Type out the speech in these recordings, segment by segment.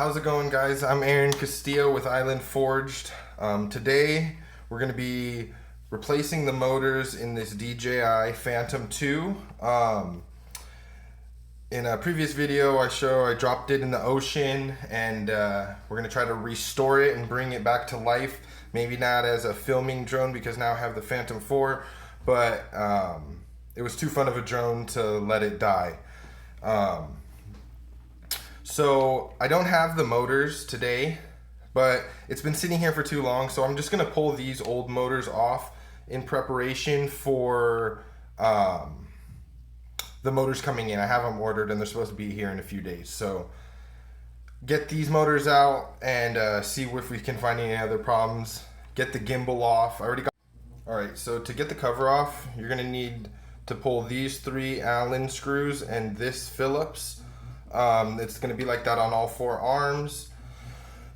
How's it going, guys? I'm Aaron Castillo with Island Forged. Today we're going to be replacing the motors in this DJI Phantom 2. In a previous video I dropped it in the ocean, and we're going to try to restore it and bring it back to life. Maybe not as a filming drone because now I have the Phantom 4, but it was too fun of a drone to let it die. So I don't have the motors today, but it's been sitting here for too long, so I'm just gonna pull these old motors off in preparation for the motors coming in. I have them ordered and they're supposed to be here in a few days. So get these motors out and see if we can find any other problems. Get the gimbal off. Alright, so to get the cover off, you're gonna need to pull these 3 Allen screws and this Phillips. It's going to be like that on all 4 arms.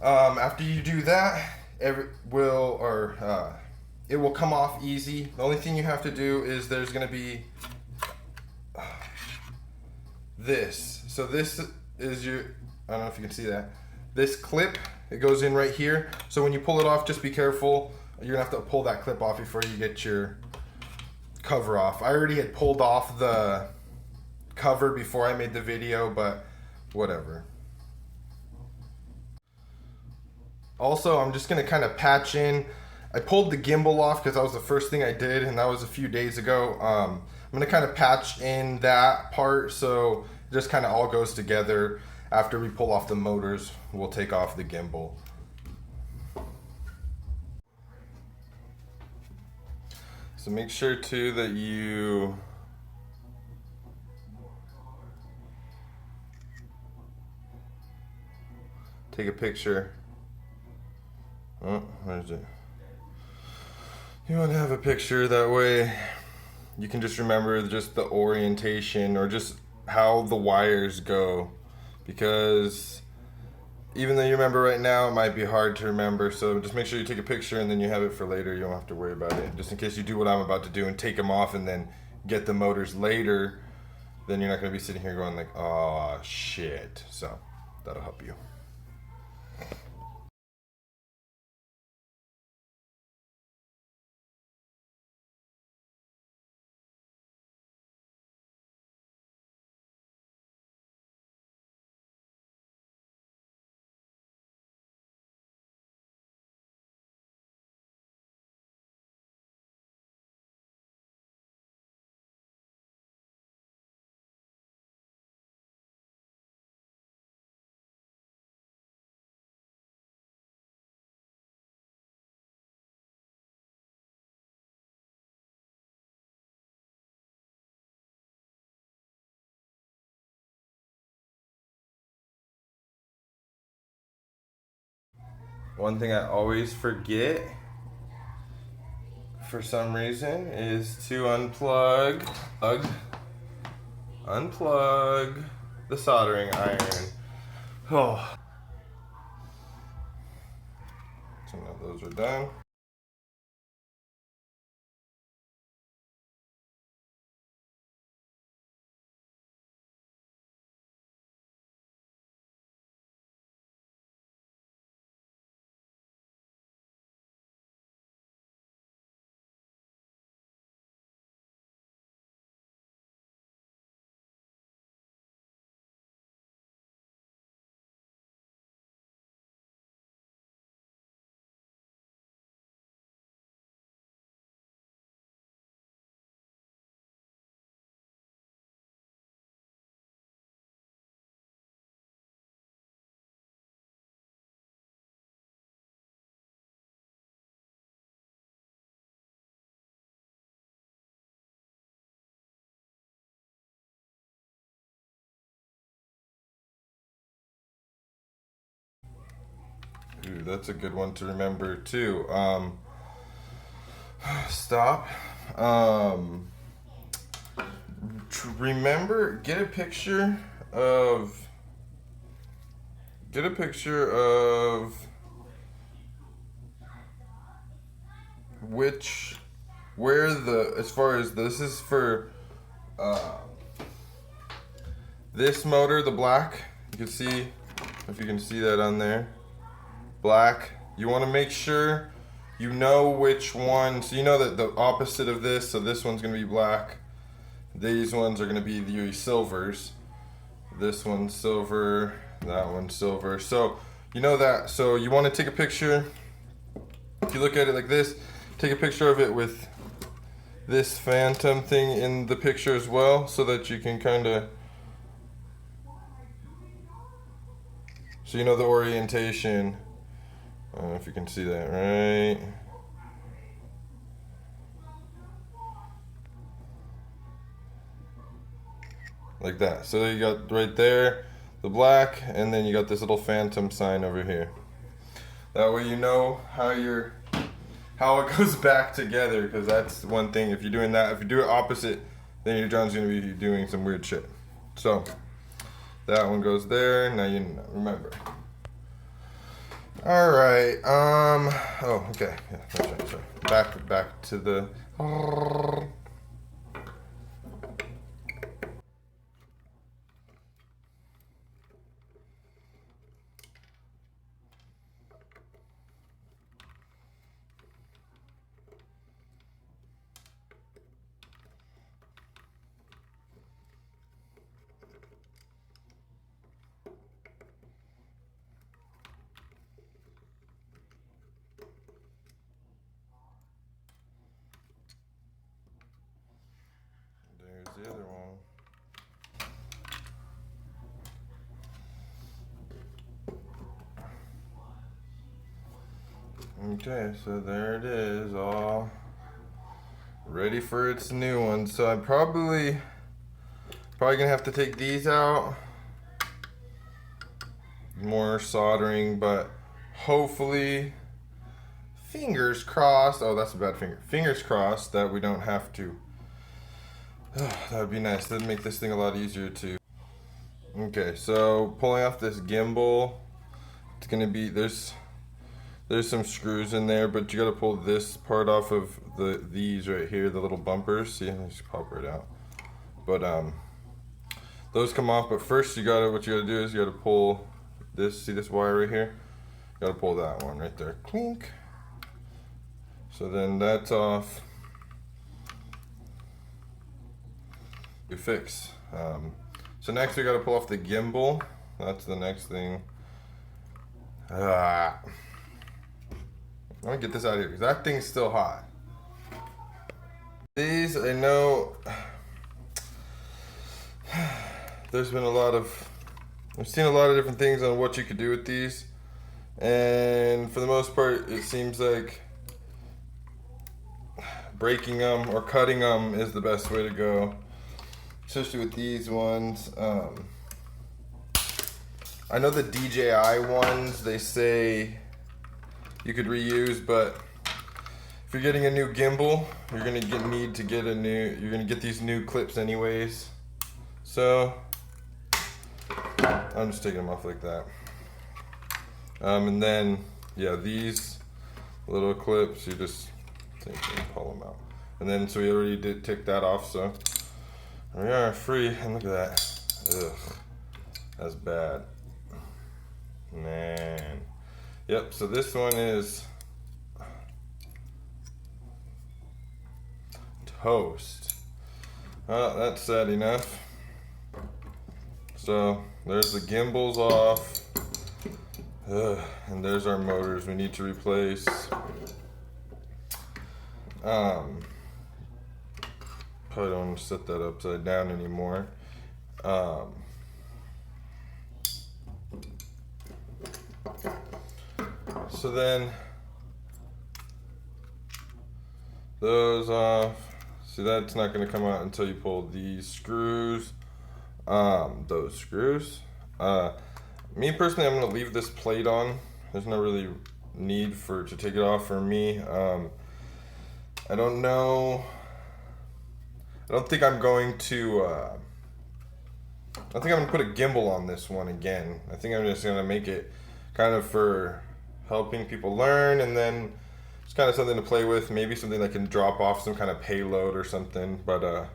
After you do that, it will come off easy. The only thing you have to do is there's going to be this. So this is I don't know if you can see that. This clip, it goes in right here. So when you pull it off, just be careful. You're going to have to pull that clip off before you get your cover off. I already had pulled off the cover before I made the video, but whatever. Also, I'm just gonna kind of patch in. I pulled the gimbal off because that was the first thing I did, and that was a few days ago. I'm gonna kind of patch in that part so it just kind of all goes together. After we pull off the motors, we'll take off the gimbal. So make sure too that you take a picture. Oh, where is it? You want to have a picture, that way you can just remember just the orientation or just how the wires go, because even though you remember right now, it might be hard to remember. So just make sure you take a picture and then you have it for later. You don't have to worry about it. Just in case you do what I'm about to do and take them off and then get the motors later, then you're not going to be sitting here going like, oh shit. So that'll help you. One thing I always forget for some reason is to unplug the soldering iron. Oh. So now those are done. Ooh, that's a good one to remember too. Stop. Remember, get a picture of as far as this is for this motor, the black, you can see if you can see that on there. Black. You want to make sure you know which one. So you know that the opposite of this, so this one's going to be black. These ones are going to be the silvers. This one's silver, that one's silver. So you know that. So you want to take a picture. If you look at it like this, take a picture of it with this phantom thing in the picture as well, so that you can kind of, so you know the orientation. I don't know if you can see that, right? Like that. So you got right there the black, and then you got this little phantom sign over here. That way you know how it goes back together, because that's one thing. If you're doing that, if you do it opposite, then your drone's gonna be doing some weird shit. So that one goes there. Now you remember. All right. Oh, okay. Yeah, that's right. Sorry. Back to the. There's the other one. Okay, so there it is, all ready for its new one. So I'm probably gonna have to take these out. More soldering, but hopefully, fingers crossed. Oh, that's a bad finger. Fingers crossed that we don't have to. Oh, that would be nice. That'd make this thing a lot easier too. Okay, so pulling off this gimbal, it's gonna be, there's some screws in there, but you gotta pull this part off of these right here, the little bumpers. See, let me just pop right out. But those come off. But first, what you gotta do is you gotta pull this. See this wire right here? You gotta pull that one right there. Clink. So then that's off. You fix. So next we gotta pull off the gimbal. That's the next thing. I'm gonna get this out of here because that thing's still hot. These, I know there's been I've seen a lot of different things on what you could do with these, and for the most part it seems like breaking them or cutting them is the best way to go, especially with these ones. I know the DJI ones, they say you could reuse, but if you're getting a new gimbal, you're gonna you're gonna get these new clips anyways. So I'm just taking them off like that. And then yeah, these little clips, you just pull them out. And then so we already did take that off, so we are free. And look at that. Ugh, that's bad, man. Yep, so this one is toast. That's sad enough. So there's the gimbals off. And there's our motors we need to replace. Probably don't want to set that upside down anymore. So then those off. See, that's not going to come out until you pull these screws. Those screws. Me personally, I'm going to leave this plate on. There's no really need to take it off for me. I don't know. I don't think I'm going to. I think I'm going to put a gimbal on this one again. I think I'm just going to make it kind of for helping people learn, and then it's kind of something to play with, maybe something that can drop off some kind of payload or something. But I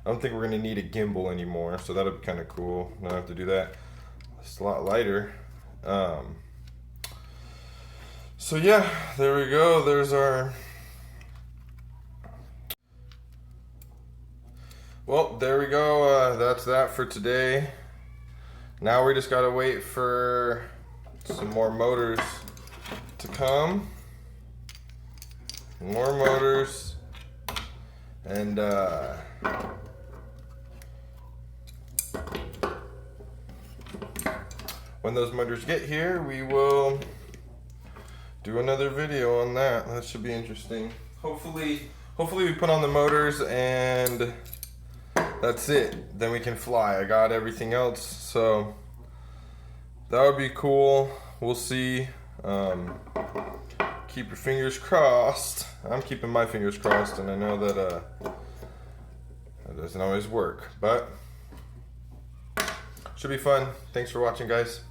don't think we're gonna need a gimbal anymore, so that'll be kind of cool. Not have to do that. It's a lot lighter. So yeah, there we go. There's our... Well, there we go. That's that for today. Now we just gotta wait for some more motors to come. More motors. And when those motors get here, we will do another video on that. That should be interesting. Hopefully we put on the motors and that's it. Then we can fly. I got everything else, so that would be cool. We'll see. Keep your fingers crossed. I'm keeping my fingers crossed, and I know that that doesn't always work, but should be fun. Thanks for watching, guys.